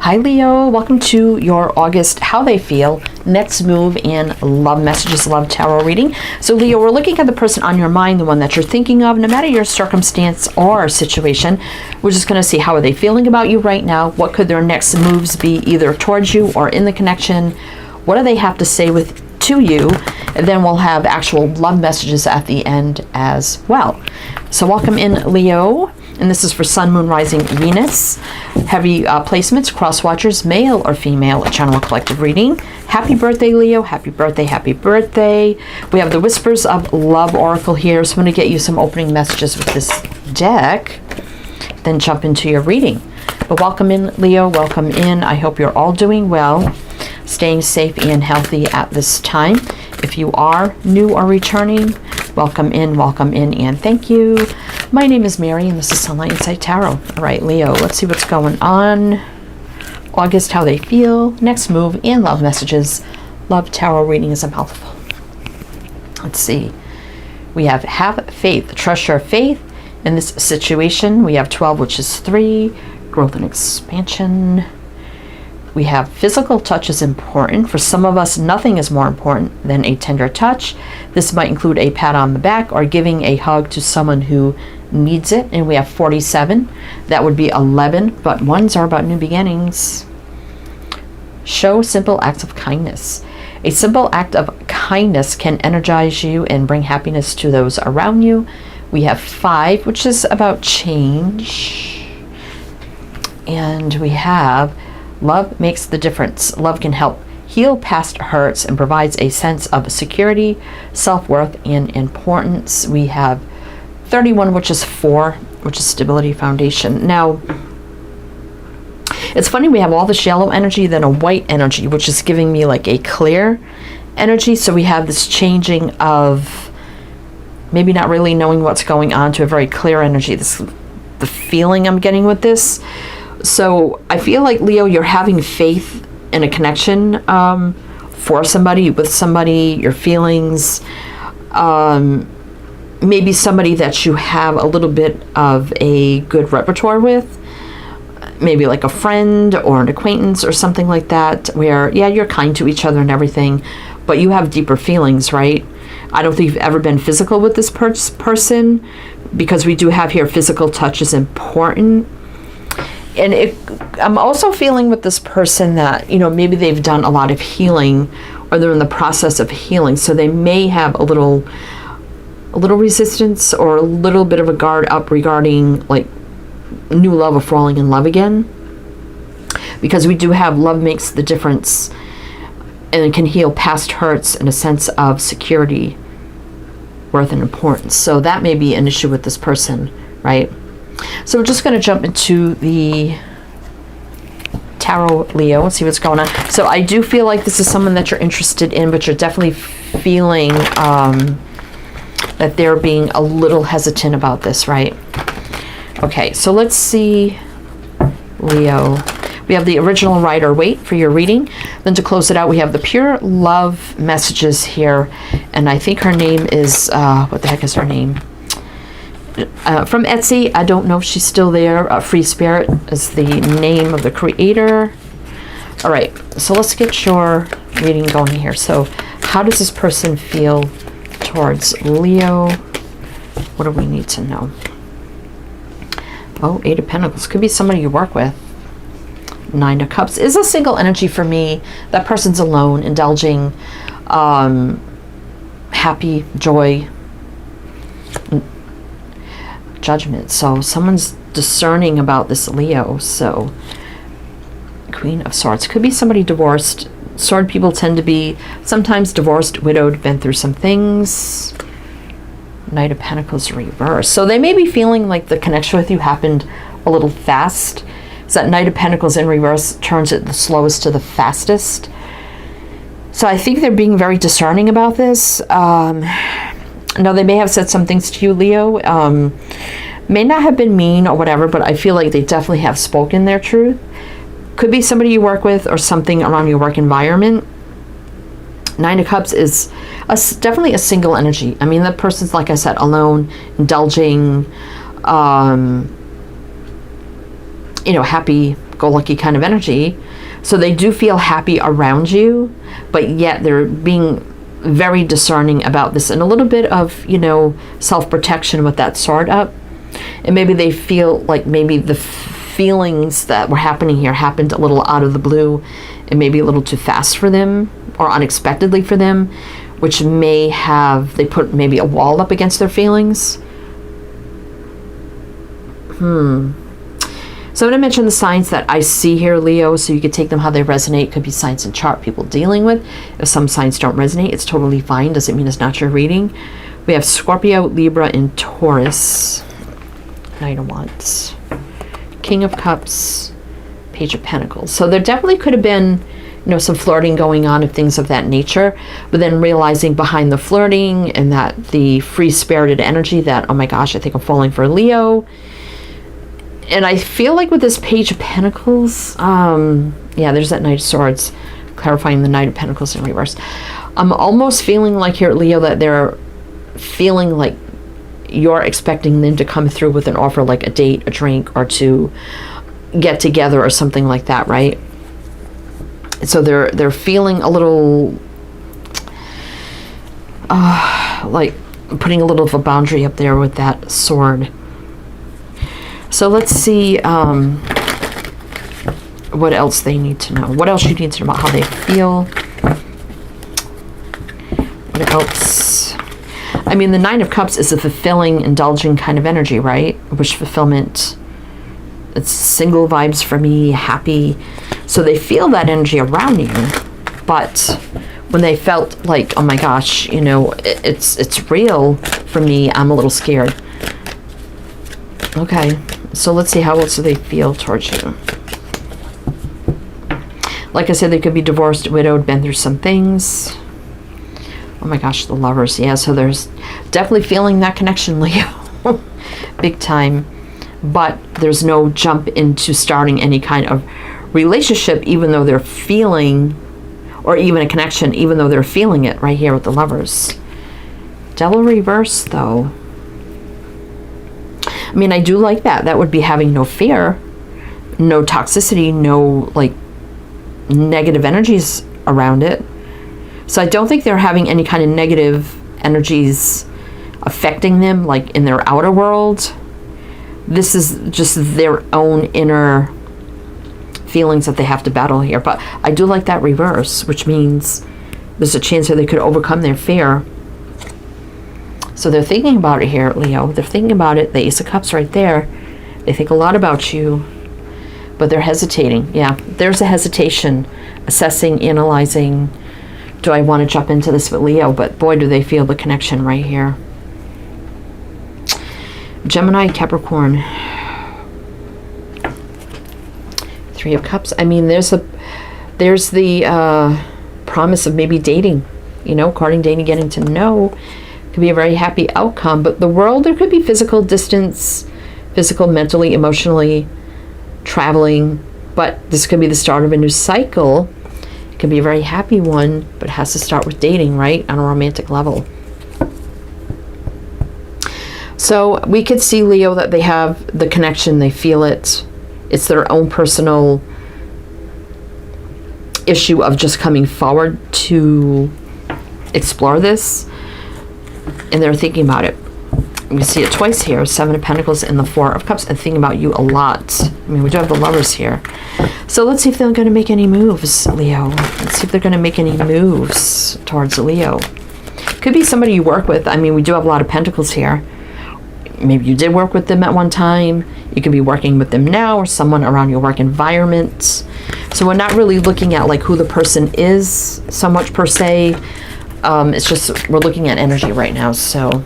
Hi Leo, welcome to your August How They Feel, Next Move, and Love Messages, Love Tarot reading. So Leo, we're looking at the person on your mind, the one that you're thinking of, no matter your circumstance or situation. We're just going to see how are they feeling about you right now. What could their next moves be, either towards you or in the connection? What do they have to say to you? And then we'll have actual love messages at the end as well. So welcome in, Leo. And this is for Sun, Moon, Rising, Venus. Heavy placements, cross watchers, male or female, a general collective reading. Happy birthday, Leo. Happy birthday, happy birthday. We have the Whispers of Love Oracle here. So I'm going to get you some opening messages with this deck, then jump into your reading. But welcome in, Leo. Welcome in. I hope you're all doing well, staying safe and healthy at this time. If you are new or returning, welcome in, and thank you. My name is Mary, and this is Sunlight Insight Tarot. All right, Leo, let's see what's going on. August, how they feel, next move, and love messages. Love tarot reading is a mouthful. Let's see. We have faith, trust your faith in this situation. We have 12, which is 3, growth and expansion. We have physical touch is important. For some of us, nothing is more important than a tender touch. This might include a pat on the back or giving a hug to someone who needs it. And we have 47. That would be 11, but ones are about new beginnings. Show simple acts of kindness. A simple act of kindness can energize you and bring happiness to those around you. We have 5, which is about change. And we have love makes the difference. Love can help heal past hurts and provides a sense of security, self-worth, and importance. We have 31, which is 4, which is stability, foundation. Now, it's funny, we have all the shallow energy, then a white energy, which is giving me like a clear energy. So we have this changing of maybe not really knowing what's going on to a very clear energy. This the feeling I'm getting with this. So I feel like, Leo, you're having faith in a connection for somebody, with somebody, your feelings, maybe somebody that you have a little bit of a good repertoire with, maybe like a friend or an acquaintance or something like that, where, yeah, you're kind to each other and everything, but you have deeper feelings, right? I don't think you've ever been physical with this person, because we do have here physical touch is important. And I'm also feeling with this person that, you know, maybe they've done a lot of healing, or they're in the process of healing. So they may have a little resistance or a little bit of a guard up regarding like new love or falling in love again. Because we do have love makes the difference, and it can heal past hurts and a sense of security, worth, and importance. So that may be an issue with this person, right? So we're just going to jump into the tarot, Leo, and see what's going on. So I do feel like this is someone that you're interested in, but you're definitely feeling that they're being a little hesitant about this, right? Okay, so let's see, Leo. We have the original Rider-Waite for your reading. Then to close it out, we have the pure love messages here. And I think her name is, what the heck is her name? From Etsy. I don't know if she's still there. Free Spirit is the name of the creator. All right, so let's get your reading going here. So how does this person feel towards Leo? What do we need to know? Oh, 8 of Pentacles. Could be somebody you work with. 9 of Cups is a single energy for me. That person's alone, indulging, happy, joy, judgment. So someone's discerning about this Leo. So Queen of Swords could be somebody divorced. Sword people tend to be sometimes divorced, widowed, been through some things. Knight of Pentacles reverse. So they may be feeling like the connection with you happened a little fast. So that Knight of Pentacles in reverse turns it the slowest to the fastest. So I think they're being very discerning about this. Now, they may have said some things to you, Leo. May not have been mean or whatever, but I feel like they definitely have spoken their truth. Could be somebody you work with or something around your work environment. 9 of Cups is definitely a single energy. I mean, that person's, like I said, alone, indulging, happy, happy-go-lucky kind of energy. So they do feel happy around you, but yet they're being very discerning about this, and a little bit of, you know, self-protection with that sword up. And maybe they feel like maybe the feelings that were happening here happened a little out of the blue and maybe a little too fast for them or unexpectedly for them, which may have, they put maybe a wall up against their feelings. So I'm going to mention the signs that I see here, Leo, so you could take them how they resonate. Could be signs and chart people dealing with. If some signs don't resonate, it's totally fine. Doesn't mean it's not your reading. We have Scorpio, Libra, and Taurus. Knight of Wands. King of Cups. Page of Pentacles. So there definitely could have been, you know, some flirting going on of things of that nature, but then realizing behind the flirting and that the free-spirited energy that, oh my gosh, I think I'm falling for Leo. And I feel like with this Page of Pentacles, yeah, there's that Knight of Swords, clarifying the Knight of Pentacles in reverse. I'm almost feeling like here, Leo, that they're feeling like you're expecting them to come through with an offer, like a date, a drink, or to get together or something like that, right? So they're feeling a little like putting a little of a boundary up there with that sword. So let's see what else they need to know. What else you need to know about how they feel. What else? I mean, the Nine of Cups is a fulfilling, indulging kind of energy, right? Wish fulfillment. It's single vibes for me, happy. So they feel that energy around you. But when they felt like, oh my gosh, you know, it's real for me, I'm a little scared. Okay, so let's see, how else do they feel towards you? Like I said, they could be divorced, widowed, been through some things. Oh my gosh, the Lovers. Yeah, so there's definitely feeling that connection, Leo. Big time. But there's no jump into starting any kind of relationship, even though they're feeling, or even a connection, even though they're feeling it right here with the Lovers. Devil reverse, though. I mean, I do like that. That would be having no fear, no toxicity, no, like, negative energies around it. So I don't think they're having any kind of negative energies affecting them, like, in their outer world. This is just their own inner feelings that they have to battle here. But I do like that reverse, which means there's a chance that they could overcome their fear. So they're thinking about it here, Leo. They're thinking about it. The Ace of Cups right there. They think a lot about you, but they're hesitating. Yeah, there's a hesitation, assessing, analyzing. Do I want to jump into this with Leo? But boy, do they feel the connection right here. Gemini, Capricorn. Three of Cups. I mean, there's the promise of maybe dating, you know, courting, dating, getting to know. Could be a very happy outcome, but the world, there could be physical distance, physical, mentally, emotionally, traveling, but this could be the start of a new cycle. It could be a very happy one, but it has to start with dating, right, on a romantic level. So we could see, Leo, that they have the connection, they feel it. It's their own personal issue of just coming forward to explore this. And they're thinking about it. We see it twice here, Seven of Pentacles and the Four of Cups, and thinking about you a lot. I mean, we do have the Lovers here. So let's see if they're going to make any moves, Leo. Let's see if they're going to make any moves towards Leo. Could be somebody you work with. I mean, we do have a lot of Pentacles here. Maybe you did work with them at one time. You could be working with them now, or someone around your work environment. So we're not really looking at like who the person is so much per se. It's just we're looking at energy right now. So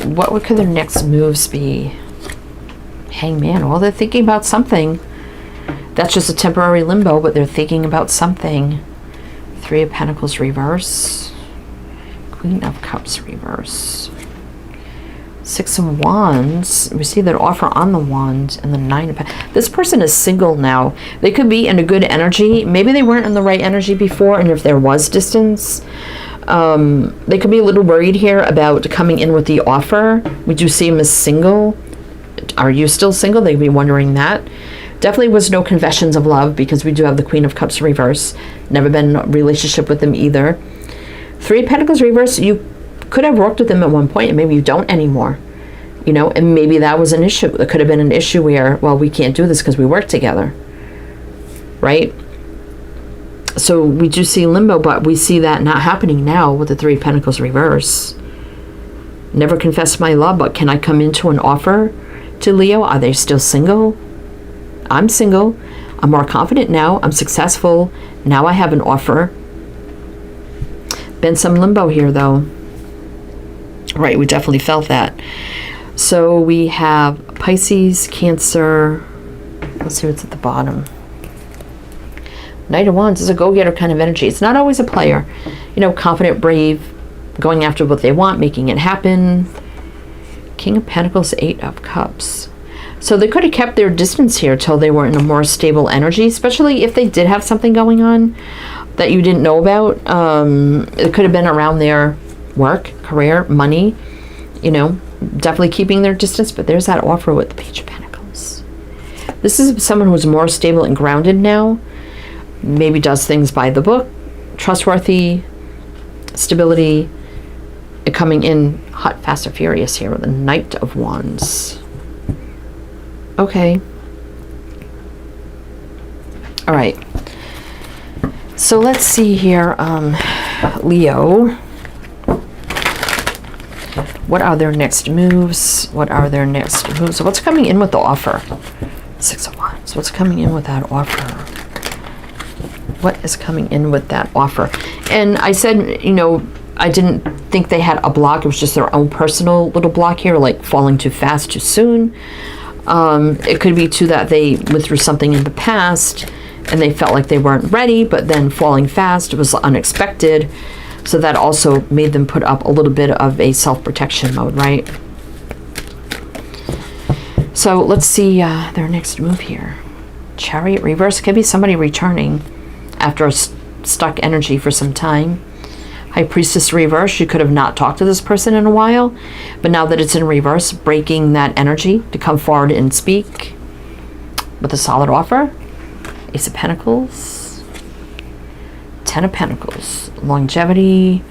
what could their next moves be? Hangman. Well, they're thinking about something. That's just a temporary limbo, but they're thinking about something. Three of Pentacles reverse. Queen of Cups reverse. Six of Wands. We see that offer on the wand and the Nine of Pentacles. This person is single now. They could be in a good energy. Maybe they weren't in the right energy before, and if there was distance, they could be a little worried here about coming in with the offer. We do see them as single. Are you still single? They'd be wondering that. Definitely was no confessions of love, because we do have the Queen of Cups reverse. Never been in a relationship with them either. Three of Pentacles reverse, you could have worked with them at one point and maybe you don't anymore. You know, and maybe that was an issue. It could have been an issue where, well, we can't do this because we work together. Right? So we do see limbo, but we see that not happening now with the Three of Pentacles reverse. Never confessed my love, but can I come into an offer to Leo? Are they still single? I'm single. I'm more confident now. I'm successful. Now I have an offer. Been some limbo here, though. Right, we definitely felt that. So we have Pisces, Cancer. Let's see what's at the bottom. Knight of Wands is a go-getter kind of energy. It's not always a player. You know, confident, brave, going after what they want, making it happen. King of Pentacles, Eight of Cups. So they could have kept their distance here till they were in a more stable energy, especially if they did have something going on that you didn't know about. It could have been around their work, career, money, you know, definitely keeping their distance. But there's that offer with the Page of Pentacles. This is someone who's more stable and grounded now. Maybe does things by the book, trustworthy, stability, and coming in hot, fast, and furious here with the Knight of Wands. Okay. All right. So let's see here, Leo. What are their next moves? What are their next moves? So what's coming in with the offer? Six of Wands. What's coming in with that offer? What is coming in with that offer? And I said, you know, I didn't think they had a block. It was just their own personal little block here, like falling too fast, too soon. It could be too that they went through something in the past and they felt like they weren't ready, but then falling fast was unexpected. So that also made them put up a little bit of a self-protection mode, right? So let's see their next move here. Chariot reverse. Could be somebody returning after a stuck energy for some time. High Priestess reverse. You could have not talked to this person in a while, but now that it's in reverse, breaking that energy to come forward and speak with a solid offer. Ace of Pentacles. Ten of Pentacles. Longevity.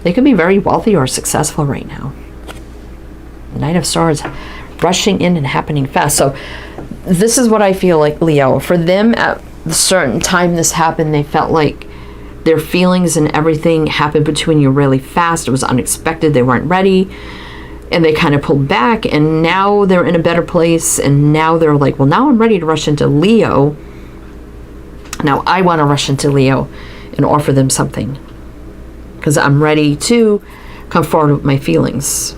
They could be very wealthy or successful right now. Knight of Swords. Rushing in and happening fast. So this is what I feel like, Leo. For them, at a certain time this happened, they felt like their feelings and everything happened between you really fast. It was unexpected. They weren't ready. And they kind of pulled back. And now they're in a better place. And now they're like, well, now I'm ready to rush into Leo. Now I want to rush into Leo and offer them something. Because I'm ready to come forward with my feelings.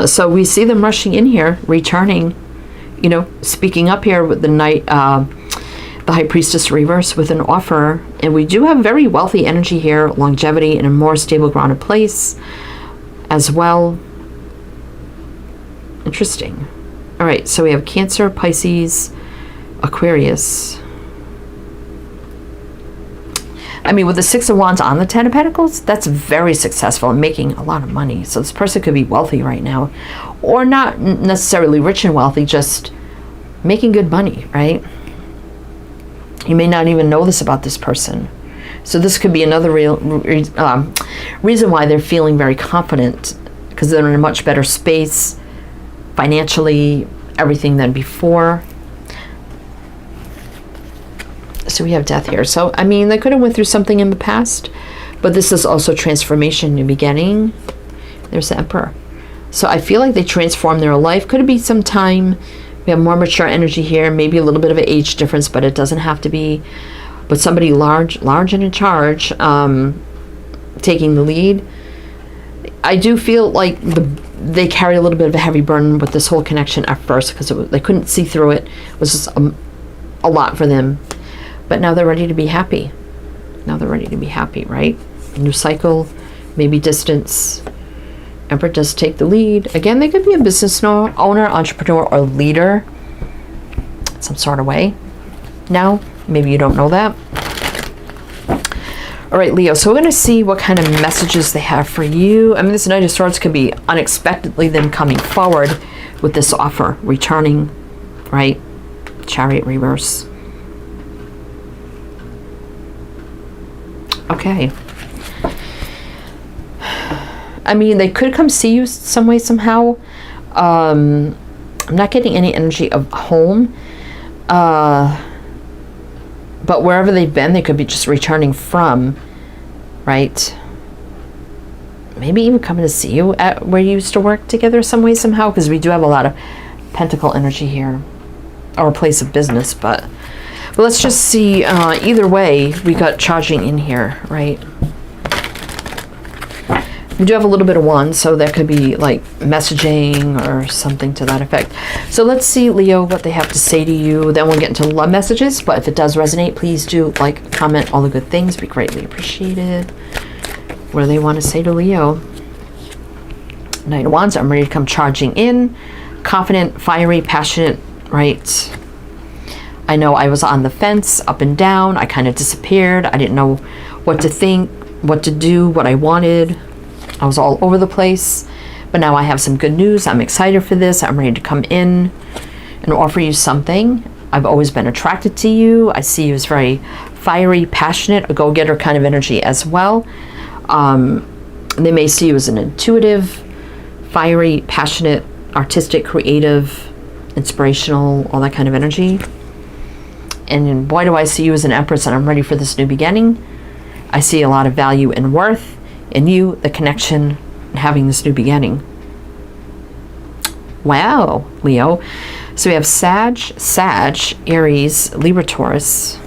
So we see them rushing in here, returning, you know, speaking up here with the Knight, the High Priestess reverse with an offer. And we do have very wealthy energy here, longevity in a more stable, grounded place as well. Interesting. All right, so we have Cancer, Pisces, Aquarius. I mean, with the Six of Wands on the Ten of Pentacles, that's very successful and making a lot of money. So this person could be wealthy right now, or not necessarily rich and wealthy, just making good money, right? You may not even know this about this person. So this could be another real reason why they're feeling very confident, because they're in a much better space financially, everything than before. So we have Death here. So, I mean, they could have went through something in the past, but this is also transformation, new beginning. There's the Emperor. So I feel like they transformed their life. Could it be some time? We have more mature energy here, maybe a little bit of an age difference, but it doesn't have to be. But somebody large and in charge, taking the lead. I do feel like they carry a little bit of a heavy burden with this whole connection at first, because they couldn't see through it. It was just a lot for them. But now they're ready to be happy. Now they're ready to be happy, right? New cycle, maybe distance. Emperor does take the lead. Again, they could be a business owner, entrepreneur, or leader some sort of way. Now, maybe you don't know that. All right, Leo, so we're going to see what kind of messages they have for you. I mean, this Knight of Swords could be unexpectedly them coming forward with this offer, returning, right? Chariot reverse. Okay. I mean, they could come see you some way, somehow. I'm not getting any energy of home. But wherever they've been, they could be just returning from, right? Maybe even coming to see you at where you used to work together some way, somehow, because we do have a lot of pentacle energy here, or a place of business. But let's just see. Either way, we got charging in here, right? We do have a little bit of one, so that could be like messaging or something to that effect. So let's see, Leo, what they have to say to you. Then we'll get into love messages. But if it does resonate, please do like, comment, all the good things. Be greatly appreciated. What do they want to say to Leo? Knight of Wands, I'm ready to come charging in. Confident, fiery, passionate, right? I know I was on the fence, up and down. I kind of disappeared. I didn't know what to think, what to do, what I wanted. I was all over the place, but now I have some good news. I'm excited for this. I'm ready to come in and offer you something. I've always been attracted to you. I see you as very fiery, passionate, a go-getter kind of energy as well. They may see you as an intuitive, fiery, passionate, artistic, creative, inspirational, all that kind of energy. And boy, do I see you as an Empress, and I'm ready for this new beginning. I see a lot of value and worth in you, the connection, having this new beginning. Wow, Leo. So we have Sag, Aries, Libra, Taurus.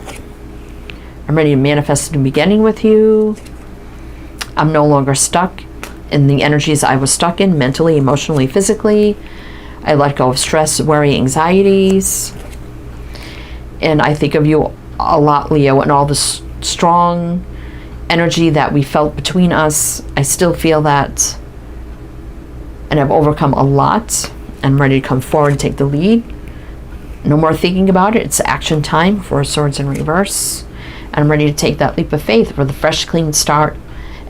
I'm ready to manifest a new beginning with you. I'm no longer stuck in the energies I was stuck in, mentally, emotionally, physically. I let go of stress, worry, anxieties. And I think of you a lot, Leo, and all this strong energy that we felt between us. I still feel that, and I've overcome a lot. I'm ready to come forward and take the lead. No more thinking about it. It's action time for Swords in reverse. And I'm ready to take that leap of faith for the fresh, clean start,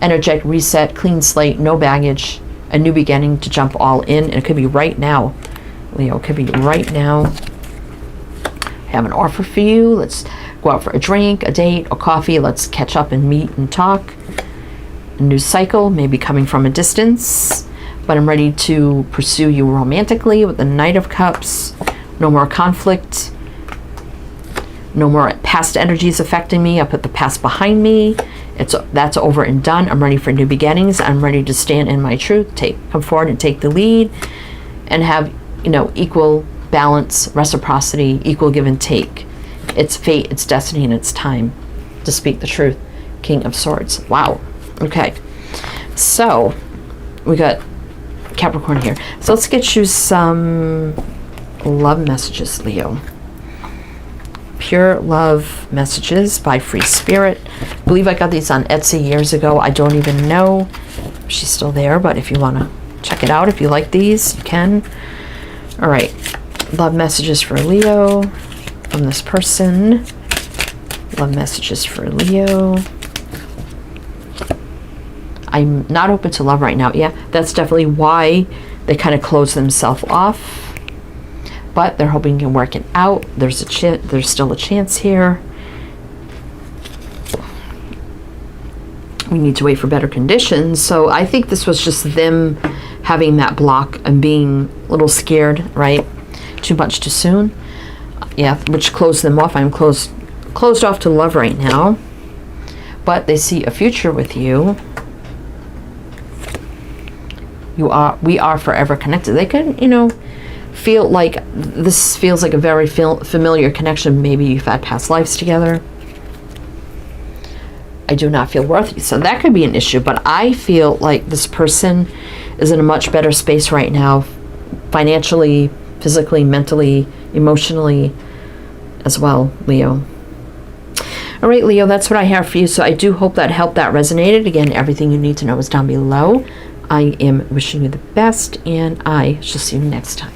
energetic reset, clean slate, no baggage, a new beginning to jump all in. And it could be right now, Leo. It could be right now. I have an offer for you. Let's go out for a drink, a date, or coffee. Let's catch up and meet and talk. A new cycle, maybe coming from a distance. But I'm ready to pursue you romantically with the Knight of Cups. No more conflict. No more past energies affecting me. I put the past behind me. That's over and done. I'm ready for new beginnings. I'm ready to stand in my truth. Come forward and take the lead. And have, equal balance, reciprocity, equal give and take. It's fate, it's destiny, and it's time to speak the truth. King of Swords. Wow. Okay. So, we got Capricorn here. So let's get you some love messages, Leo. Pure love messages by Free Spirit. I believe I got these on Etsy years ago. I don't even know if she's still there, but if you want to check it out, if you like these, you can. All right. Love messages for Leo from this person. Love messages for Leo. I'm not open to love right now. Yeah, that's definitely why they kind of close themselves off. But they're hoping you can work it out. There's still a chance here. We need to wait for better conditions. So I think this was just them having that block and being a little scared, right? Too much too soon. Yeah, which closed them off. I'm closed off to love right now. But they see a future with you. We are forever connected. They could, feel like this feels like a very familiar connection. Maybe you've had past lives together. I do not feel worthy. So that could be an issue. But I feel like this person is in a much better space right now. Financially, physically, mentally, emotionally as well, Leo. All right, Leo, that's what I have for you. So I do hope that helped, that resonated. Again, everything you need to know is down below. I am wishing you the best, and I shall see you next time.